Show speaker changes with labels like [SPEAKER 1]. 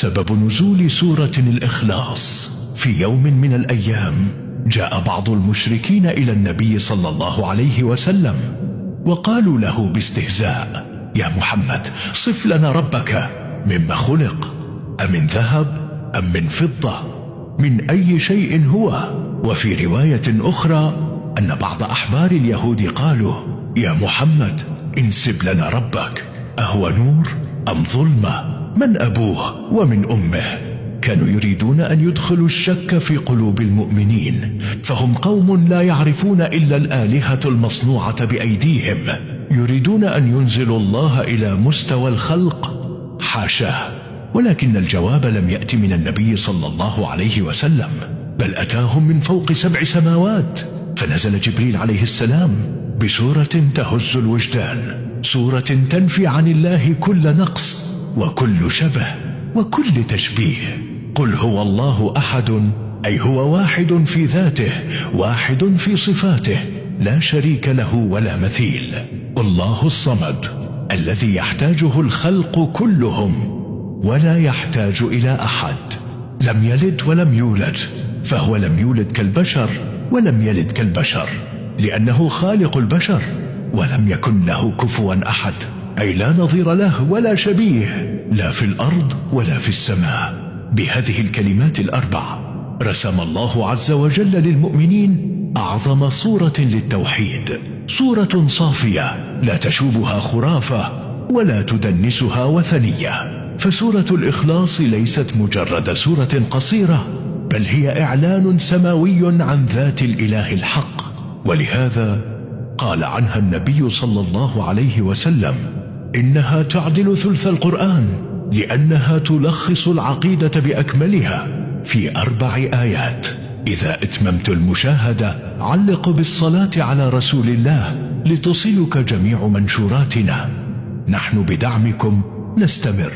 [SPEAKER 1] سبب نزول سورة الإخلاص: في يوم من الأيام جاء بعض المشركين إلى النبي صلى الله عليه وسلم وقالوا له باستهزاء: يا محمد، صف لنا ربك، مما خلق؟ أمن ذهب أم من فضة؟ من أي شيء هو؟ وفي رواية أخرى أن بعض أحبار اليهود قالوا: يا محمد، انسب لنا ربك، أهو نور أم ظلمة؟ من أبوه ومن أمه؟ كانوا يريدون أن يدخلوا الشك في قلوب المؤمنين، فهم قوم لا يعرفون إلا الآلهة المصنوعة بأيديهم، يريدون أن ينزلوا الله إلى مستوى الخلق. حاشاه. ولكن الجواب لم يأت من النبي صلى الله عليه وسلم، بل أتاهم من فوق 7 سماوات. فنزل جبريل عليه السلام بسورة تهز الوجدان، سورة تنفي عن الله كل نقص وكل شبه وكل تشبيه. قل هو الله أحد، أي هو واحد في ذاته، واحد في صفاته، لا شريك له ولا مثيل. الله الصمد، الذي يحتاجه الخلق كلهم ولا يحتاج إلى أحد. لم يلد ولم يولد، فهو لم يولد كالبشر ولم يلد كالبشر، لأنه خالق البشر، ولم يكن له كفوا أحد، أي لا نظير له ولا شبيه، لا في الأرض ولا في السماء. بهذه الكلمات ال4 رسم الله عز وجل للمؤمنين أعظم صورة للتوحيد، صورة صافية لا تشوبها خرافة ولا تدنسها وثنية. فسورة الإخلاص ليست مجرد سورة قصيرة، بل هي إعلان سماوي عن ذات الإله الحق. ولهذا قال عنها النبي صلى الله عليه وسلم: إنها تعدل ثلث القرآن، لأنها تلخص العقيدة بأكملها في 4 آيات. إذا اتممت المشاهدة علق بالصلاة على رسول الله لتصلك جميع منشوراتنا. نحن بدعمكم نستمر.